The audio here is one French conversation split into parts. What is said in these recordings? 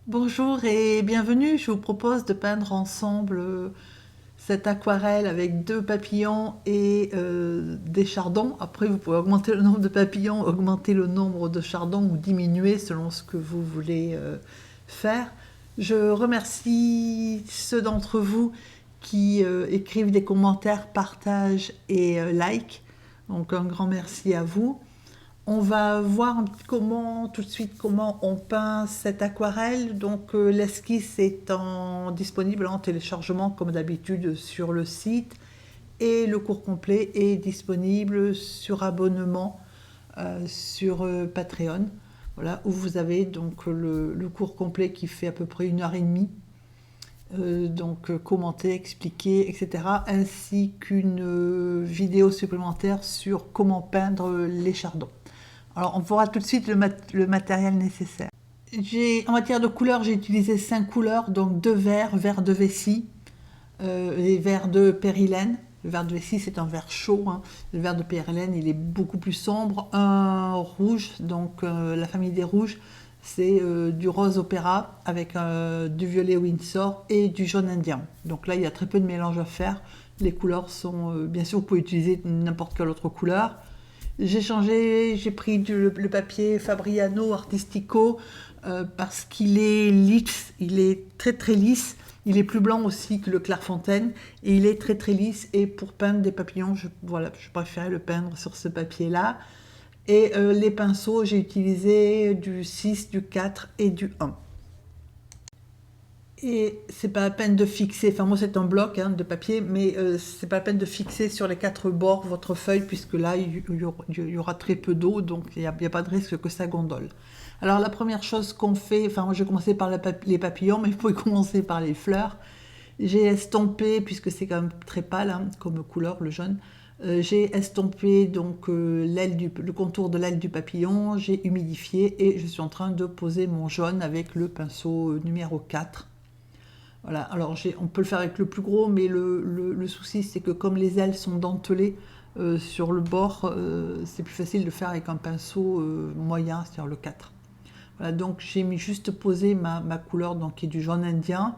Bonjour et bienvenue. Je vous propose de peindre ensemble cette aquarelle avec deux papillons et des chardons. Après, vous pouvez augmenter le nombre de papillons, augmenter le nombre de chardons ou diminuer selon ce que vous voulez faire. Je remercie ceux d'entre vous qui écrivent des commentaires, partagent et like. Donc un grand merci à vous. On va voir tout de suite comment on peint cette aquarelle. Donc l'esquisse est disponible en téléchargement comme d'habitude sur le site et le cours complet est disponible sur abonnement sur Patreon. Voilà, où vous avez donc le cours complet qui fait à peu près 1 heure et demie, commenter, expliquer, etc. Ainsi qu'une vidéo supplémentaire sur comment peindre les chardons. Alors, on verra tout de suite le matériel nécessaire. En matière de couleurs, j'ai utilisé 5 couleurs, donc 2 verts, vert de vessie, les verts de périlène. Le vert de vessie, c'est un vert chaud, hein. Le vert de périlène, il est beaucoup plus sombre. Un rouge, donc la famille des rouges, c'est du rose opéra avec du violet Windsor et du jaune indien. Donc là, il y a très peu de mélange à faire. Les couleurs sont... bien sûr, vous pouvez utiliser n'importe quelle autre couleur. J'ai pris le papier Fabriano Artistico parce qu'il est lisse, il est très très lisse. Il est plus blanc aussi que le Clairefontaine et il est très très lisse. Et pour peindre des papillons, je préférais le peindre sur ce papier-là. Et les pinceaux, j'ai utilisé du 6, du 4 et du 1. Et c'est pas la peine de fixer, enfin moi c'est un bloc hein, de papier, mais c'est pas la peine de fixer sur les 4 bords votre feuille, puisque là il y aura très peu d'eau, donc il n'y a pas de risque que ça gondole. Alors la première chose qu'on fait, enfin moi j'ai commencé par les papillons, mais il faut commencer par les fleurs. J'ai estompé, puisque c'est quand même très pâle hein, comme couleur, le jaune, j'ai estompé donc le contour de l'aile du papillon, j'ai humidifié et je suis en train de poser mon jaune avec le pinceau numéro 4. Voilà, alors on peut le faire avec le plus gros, mais le souci c'est que comme les ailes sont dentelées sur le bord, c'est plus facile de faire avec un pinceau moyen, c'est-à-dire le 4. Voilà, donc j'ai juste posé ma couleur donc, qui est du jaune indien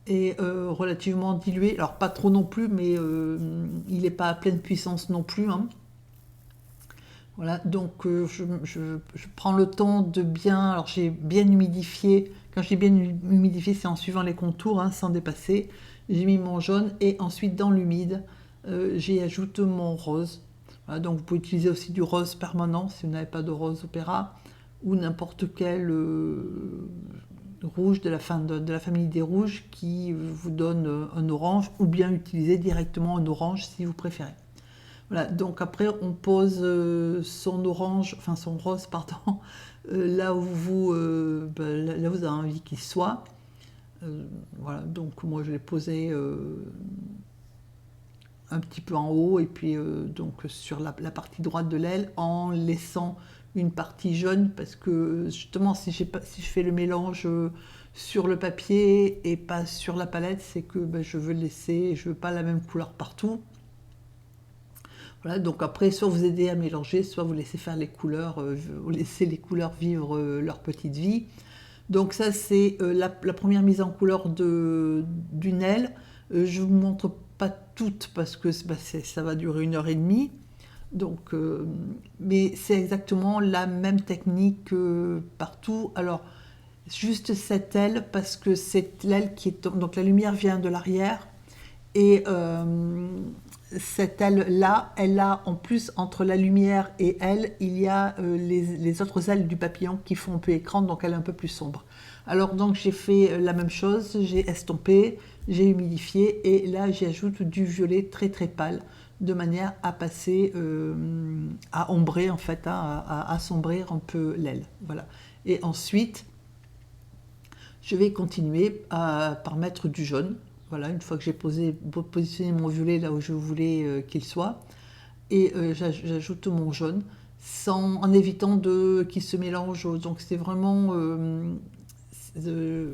et relativement dilué, alors pas trop non plus, mais il n'est pas à pleine puissance non plus, hein. Voilà, donc je prends le temps de bien... Alors j'ai bien humidifié. Quand j'ai bien humidifié, c'est en suivant les contours, hein, sans dépasser. J'ai mis mon jaune et ensuite dans l'humide, j'y ajoute mon rose. Voilà, donc vous pouvez utiliser aussi du rose permanent si vous n'avez pas de rose opéra ou n'importe quel rouge de la famille des rouges qui vous donne un orange, ou bien utiliser directement un orange si vous préférez. Voilà, donc après on pose son orange, enfin son rose, pardon, là où là où vous avez envie qu'il soit. Voilà, donc moi je l'ai posé un petit peu en haut et puis donc sur la partie droite de l'aile en laissant une partie jaune parce que justement si je fais le mélange sur le papier et pas sur la palette, c'est que je veux laisser, je veux pas la même couleur partout. Voilà, donc après, soit vous aidez à mélanger, soit vous laissez faire les couleurs, vous laissez les couleurs vivre leur petite vie. Donc ça, c'est la première mise en couleur d'une aile. Je ne vous montre pas toutes parce que ça va durer 1 heure et demie. Donc, mais c'est exactement la même technique partout. Alors, juste cette aile, parce que c'est l'aile qui est... Donc la lumière vient de l'arrière. Et cette aile-là, elle a en plus, entre la lumière et elle, il y a les autres ailes du papillon qui font un peu écran, donc elle est un peu plus sombre. Alors donc j'ai fait la même chose, j'ai estompé, j'ai humidifié et là j'ajoute du violet très très pâle de manière à passer, à ombrer en fait, hein, à assombrir un peu l'aile. Voilà. Et ensuite, je vais continuer par mettre du jaune. Voilà, une fois que j'ai positionné mon violet là où je voulais qu'il soit, et j'ajoute mon jaune en évitant qu'il se mélange. Donc c'est vraiment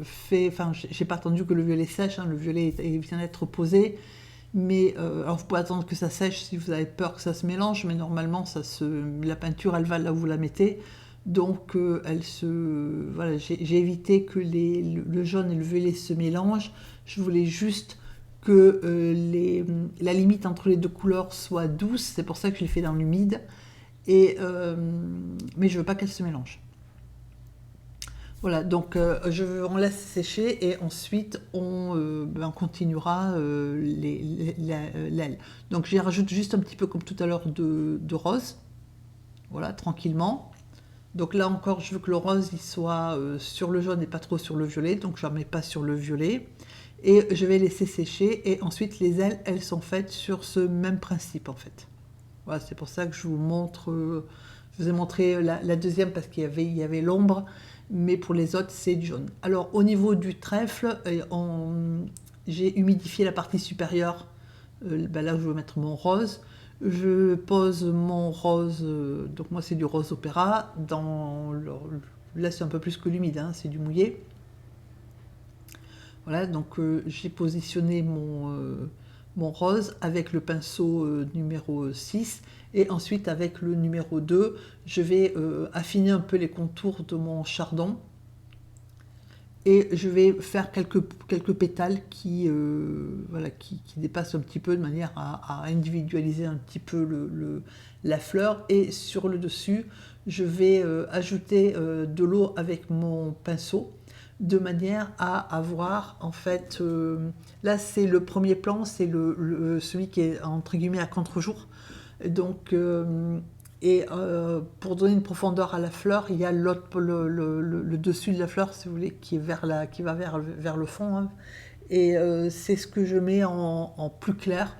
fait. Enfin, j'ai pas attendu que le violet sèche. Hein, le violet vient d'être posé, mais alors vous pouvez attendre que ça sèche si vous avez peur que ça se mélange, mais normalement la peinture elle va là où vous la mettez. Donc voilà, j'ai évité que le jaune et le violet se mélangent. Je voulais juste que la limite entre les deux couleurs soit douce, c'est pour ça que je l'ai fait dans l'humide, mais je veux pas qu'elles se mélangent. Voilà, donc on laisse sécher et ensuite on continuera l'aile. Donc j'y rajoute juste un petit peu comme tout à l'heure de rose, voilà, tranquillement. Donc là encore, je veux que le rose il soit sur le jaune et pas trop sur le violet, donc je ne mets pas sur le violet. Et je vais laisser sécher et ensuite les ailes, elles sont faites sur ce même principe en fait. Voilà, c'est pour ça que je vous montre, je vous ai montré la deuxième parce qu'il y avait l'ombre, mais pour les autres c'est du jaune. Alors au niveau du trèfle, j'ai humidifié la partie supérieure, là où je vais mettre mon rose. Je pose mon rose, donc moi c'est du rose opéra, là c'est un peu plus que l'humide, hein, c'est du mouillé. Voilà, donc j'ai positionné mon rose avec le pinceau numéro 6 et ensuite avec le numéro 2, je vais affiner un peu les contours de mon chardon et je vais faire quelques pétales qui dépassent un petit peu de manière à individualiser un petit peu la fleur. Et sur le dessus, je vais ajouter de l'eau avec mon pinceau de manière à avoir, en fait, là c'est le premier plan, c'est celui qui est entre guillemets à contre-jour. Donc, pour donner une profondeur à la fleur, il y a le dessus de la fleur, si vous voulez, qui va vers le fond. Hein. Et c'est ce que je mets en plus clair,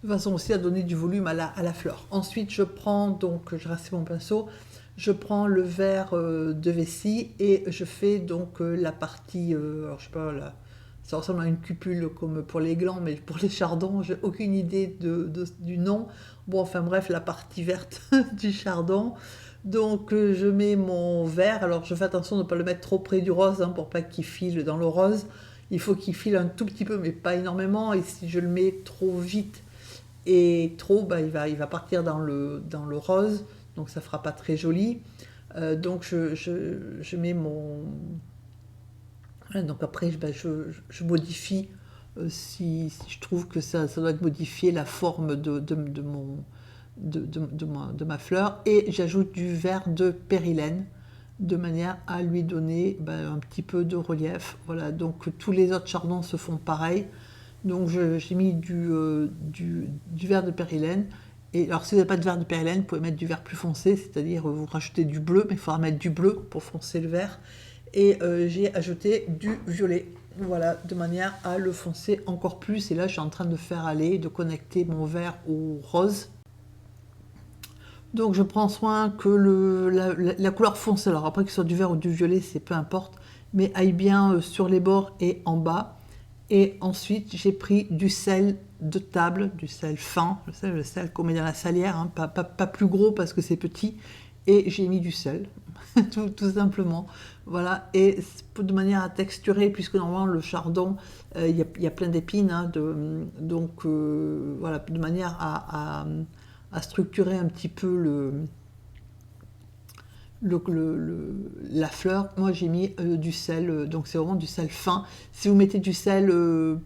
de façon aussi à donner du volume à la fleur. Ensuite, je prends, donc je reste mon pinceau, je prends le verre de vessie et je fais donc la partie, alors je sais pas, ça ressemble à une cupule comme pour les glands, mais pour les chardons, j'ai aucune idée du nom. Bon, enfin bref, la partie verte du chardon. Donc je mets mon verre, alors je fais attention de ne pas le mettre trop près du rose hein, pour pas qu'il file dans le rose. Il faut qu'il file un tout petit peu, mais pas énormément. Et si je le mets trop vite et trop, il va partir dans le rose. Donc ça fera pas très joli. Donc je mets mon... Donc après, je modifie si je trouve que ça doit être modifié la forme de ma fleur. Et j'ajoute du verre de périlène de manière à lui donner un petit peu de relief. Voilà, donc tous les autres chardons se font pareil. Donc j'ai mis du verre de périlène. Et alors si vous n'avez pas de verre de périlène, vous pouvez mettre du vert plus foncé, c'est-à-dire vous rajoutez du bleu, mais il faudra mettre du bleu pour foncer le vert. Et j'ai ajouté du violet, voilà, de manière à le foncer encore plus. Et là, je suis en train de faire aller, de connecter mon vert au rose. Donc je prends soin que la couleur foncée, alors après que ce soit du vert ou du violet, c'est peu importe, mais aille bien sur les bords et en bas. Et ensuite, j'ai pris du sel de table, du sel fin, le sel qu'on met dans la salière, hein, pas plus gros parce que c'est petit. Et j'ai mis du sel, tout simplement. Voilà, et de manière à texturer, puisque normalement le chardon, il y a plein d'épines, hein, donc voilà, de manière à structurer un petit peu la fleur. Moi j'ai mis du sel, donc c'est vraiment du sel fin. Si vous mettez du sel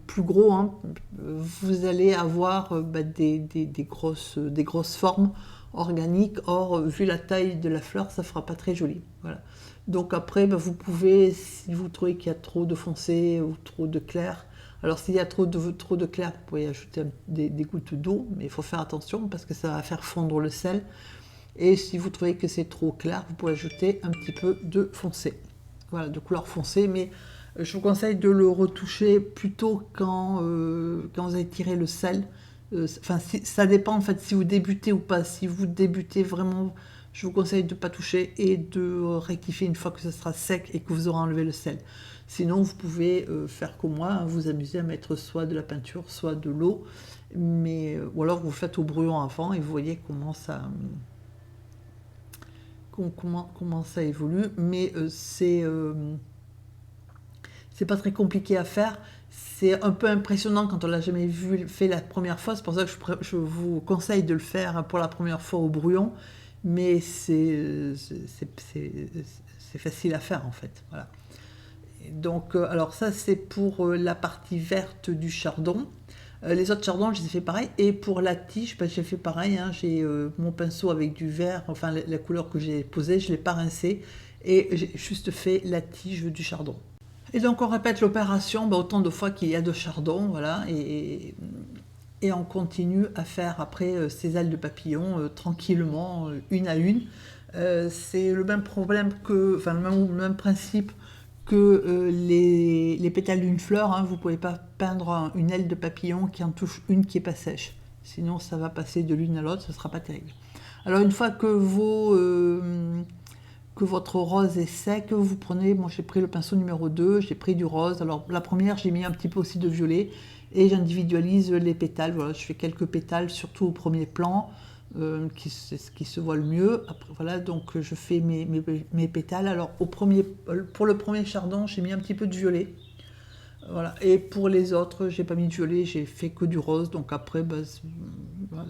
plus gros, hein, vous allez avoir des grosses formes organiques. Or, vu la taille de la fleur, ça fera pas très joli. Voilà. Donc après, vous pouvez, si vous trouvez qu'il y a trop de foncé ou trop de clair, alors s'il y a trop de clair, vous pouvez ajouter des gouttes d'eau, mais il faut faire attention parce que ça va faire fondre le sel. Et si vous trouvez que c'est trop clair, vous pouvez ajouter un petit peu de foncé. Voilà, de couleur foncée, mais je vous conseille de le retoucher plutôt quand vous avez tiré le sel. Ça dépend en fait si vous débutez ou pas. Si vous débutez vraiment, je vous conseille de ne pas toucher et de rectifier une fois que ce sera sec et que vous aurez enlevé le sel. Sinon, vous pouvez faire comme moi, hein, vous amuser à mettre soit de la peinture, soit de l'eau, ou alors vous faites au brouillon avant et vous voyez comment ça évolue. Mais c'est pas très compliqué à faire. C'est un peu impressionnant quand on l'a jamais fait la première fois. C'est pour ça que je vous conseille de le faire pour la première fois au brouillon. mais c'est facile à faire en fait. Voilà. Et donc, alors ça c'est pour la partie verte du chardon. Les autres chardons, je les ai fait pareil. Et pour la tige, ben, j'ai fait pareil. Hein. J'ai mon pinceau avec du vert, enfin la couleur que j'ai posée, je ne l'ai pas rincé. Et j'ai juste fait la tige du chardon. Et donc on répète l'opération ben, autant de fois qu'il y a de chardon. Voilà, et on continue à faire après ces ailes de papillon tranquillement, une à une. C'est le même problème que, enfin le même principe que les pétales d'une fleur. Hein. Vous ne pouvez pas peindre une aile de papillon qui en touche une qui n'est pas sèche. Sinon, ça va passer de l'une à l'autre, ce ne sera pas terrible. Alors, une fois que votre rose est sec, vous prenez, moi j'ai pris le pinceau numéro 2, j'ai pris du rose. Alors, la première, j'ai mis un petit peu aussi de violet et j'individualise les pétales. Voilà, je fais quelques pétales, surtout au premier plan. Qui se voit le mieux. Après, voilà, donc je fais mes pétales. Alors pour le premier chardon, j'ai mis un petit peu de violet. Voilà. Et pour les autres, j'ai pas mis de violet, j'ai fait que du rose. Donc après, bah,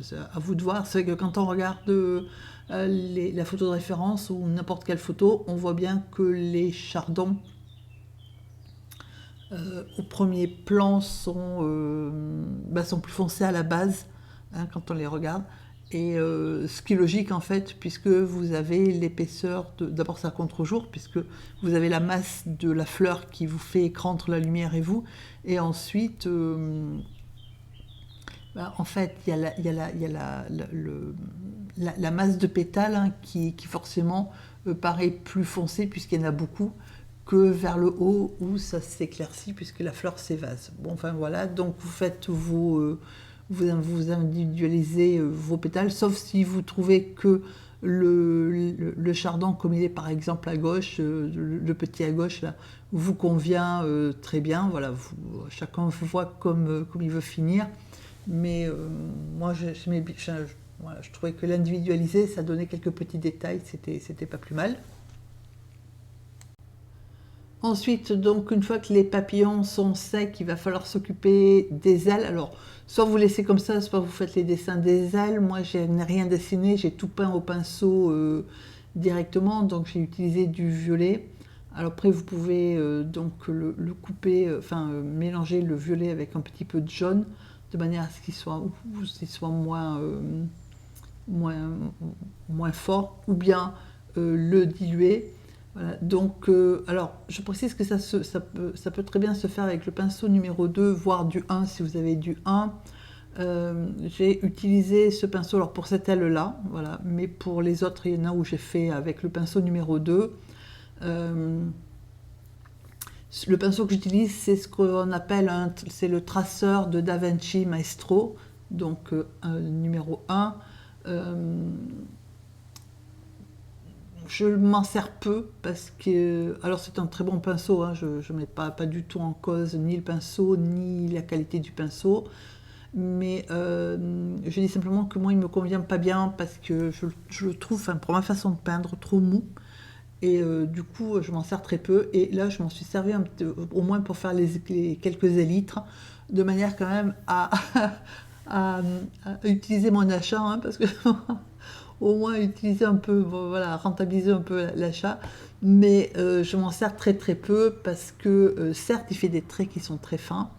c'est à vous de voir. C'est vrai que quand on regarde la photo de référence ou n'importe quelle photo, on voit bien que les chardons au premier plan sont plus foncés à la base, hein, quand on les regarde. Et ce qui est logique en fait, puisque vous avez l'épaisseur, d'abord c'est à contre-jour, puisque vous avez la masse de la fleur qui vous fait écran entre la lumière et vous, et ensuite, en fait, il y a la masse de pétales, hein, qui forcément paraît plus foncée, puisqu'il y en a beaucoup, que vers le haut où ça s'éclaircit, puisque la fleur s'évase. Bon, enfin voilà, donc vous faites vous individualisez vos pétales, sauf si vous trouvez que le chardon, comme il est par exemple à gauche, le petit à gauche, là, vous convient très bien. Voilà, chacun voit comme il veut finir. Mais moi, je trouvais que l'individualiser, ça donnait quelques petits détails, c'était pas plus mal. Ensuite, donc, une fois que les papillons sont secs, il va falloir s'occuper des ailes. Alors, soit vous laissez comme ça, soit vous faites les dessins des ailes. Moi, je n'ai rien dessiné, j'ai tout peint au pinceau directement, donc j'ai utilisé du violet. Alors après, vous pouvez donc le couper, mélanger le violet avec un petit peu de jaune, de manière à ce qu'il soit moins, moins fort, ou bien le diluer. Voilà, donc, alors, je précise que ça peut très bien se faire avec le pinceau numéro 2, voire du 1 si vous avez du 1. J'ai utilisé ce pinceau alors pour cette aile-là, voilà, mais pour les autres, il y en a où j'ai fait avec le pinceau numéro 2. Le pinceau que j'utilise, c'est ce qu'on appelle c'est le traceur de Da Vinci Maestro, donc numéro 1. Je m'en sers peu parce que, alors c'est un très bon pinceau, hein, je ne mets pas du tout en cause ni le pinceau ni la qualité du pinceau, mais je dis simplement que moi il me convient pas bien parce que je le trouve, enfin, pour ma façon de peindre, trop mou. Et du coup, je m'en sers très peu. Et là, je m'en suis servi au moins pour faire les quelques élytres, de manière quand même à utiliser mon achat, hein, parce que au moins utiliser un peu, voilà, rentabiliser un peu l'achat. Mais je m'en sers très très peu parce que certes, il fait des traits qui sont très fins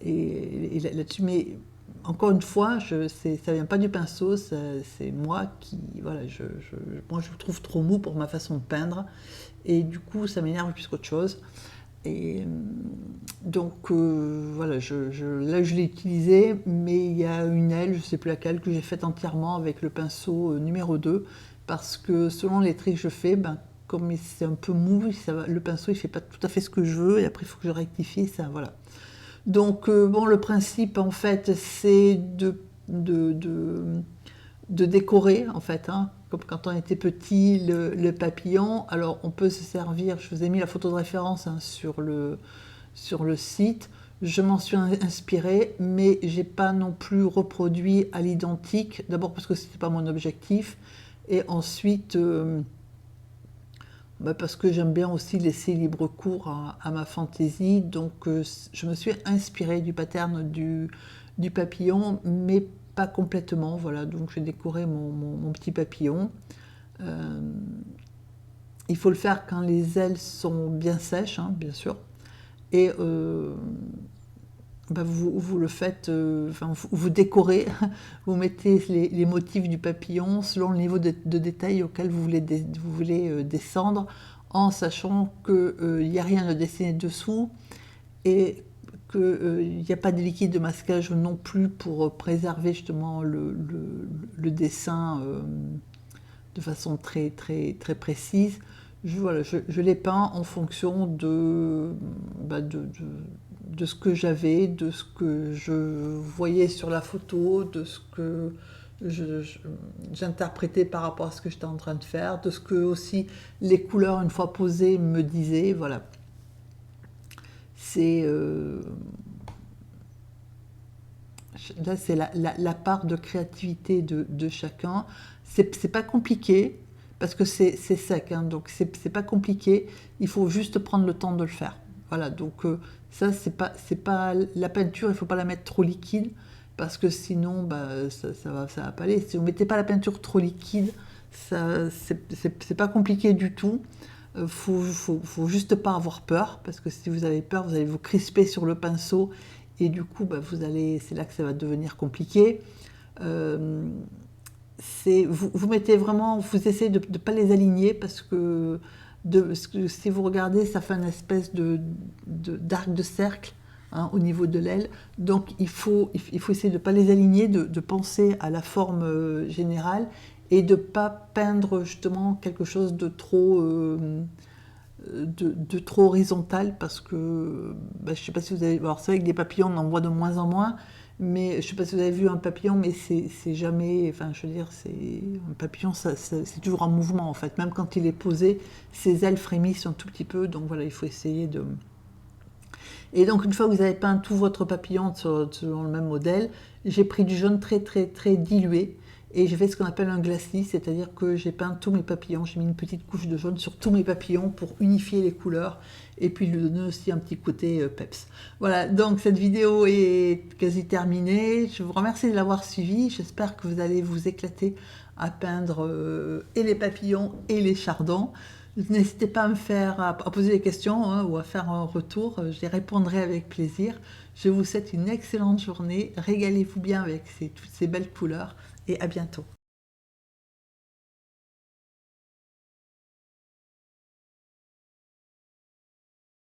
et là-dessus, mais encore une fois, ça vient pas du pinceau, c'est moi qui, voilà, moi je le trouve trop mou pour ma façon de peindre, et du coup ça m'énerve plus qu'autre chose. Et donc voilà, là je l'ai utilisé, mais il y a une aile, je sais plus laquelle, que j'ai faite entièrement avec le pinceau numéro 2, parce que selon les traits que je fais, comme c'est un peu mou, le pinceau il fait pas tout à fait ce que je veux, et après il faut que je rectifie, ça, voilà. Donc, bon, le principe, en fait, c'est de décorer, en fait, hein, comme quand on était petit, le papillon. Alors, on peut se servir, je vous ai mis la photo de référence, hein, sur le site. Je m'en suis inspirée, mais j'ai pas non plus reproduit à l'identique. D'abord parce que c'était pas mon objectif, et ensuite parce que j'aime bien aussi laisser libre cours à ma fantaisie. Donc je me suis inspirée du pattern du papillon, mais pas complètement, voilà, donc j'ai décoré mon petit papillon. Il faut le faire quand les ailes sont bien sèches, hein, bien sûr, et bah, vous le faites, enfin, vous décorez, vous mettez les motifs du papillon selon le niveau de détail auquel vous voulez descendre, en sachant qu'il n'y a rien de dessiné dessous et qu'il n'y a pas de liquide de masquage non plus pour préserver justement le dessin de façon très, très, très précise. Voilà, je l'ai peint en fonction bah, de ce que j'avais, de ce que je voyais sur la photo, de ce que j'interprétais par rapport à ce que j'étais en train de faire, de ce que aussi les couleurs, une fois posées, me disaient. Voilà. Là, c'est la part de créativité de chacun. C'est pas compliqué, parce que c'est sec, hein, donc c'est pas compliqué. Il faut juste prendre le temps de le faire. Voilà, donc ça, c'est pas la peinture, il faut pas la mettre trop liquide, parce que sinon, bah, ça va pas aller. Si vous mettez pas la peinture trop liquide, c'est pas compliqué du tout. Faut juste pas avoir peur, parce que si vous avez peur, vous allez vous crisper sur le pinceau, et du coup, bah, c'est là que ça va devenir compliqué. Vous mettez vraiment, vous essayez de ne pas les aligner, parce que si vous regardez, ça fait une espèce d'arc de cercle, hein, au niveau de l'aile. Donc il faut essayer de ne pas les aligner, de penser à la forme générale, et de ne pas peindre justement quelque chose de trop horizontal, parce que bah, je ne sais pas si vous avez... Alors c'est vrai que des papillons, on en voit de moins en moins, mais je ne sais pas si vous avez vu un papillon, mais c'est jamais... Enfin, je veux dire, un papillon, c'est toujours en mouvement, en fait. Même quand il est posé, ses ailes frémissent un tout petit peu, donc voilà, il faut essayer de... Et donc, une fois que vous avez peint tout votre papillon selon le même modèle, j'ai pris du jaune très, très, très dilué, et j'ai fait ce qu'on appelle un glacis, c'est-à-dire que j'ai peint tous mes papillons, j'ai mis une petite couche de jaune sur tous mes papillons pour unifier les couleurs, et puis lui donner aussi un petit côté peps. Voilà, donc cette vidéo est quasi terminée. Je vous remercie de l'avoir suivie. J'espère que vous allez vous éclater à peindre et les papillons et les chardons. N'hésitez pas à poser des questions, hein, ou à faire un retour, j'y répondrai avec plaisir. Je vous souhaite une excellente journée, régalez-vous bien avec toutes ces belles couleurs, et à bientôt.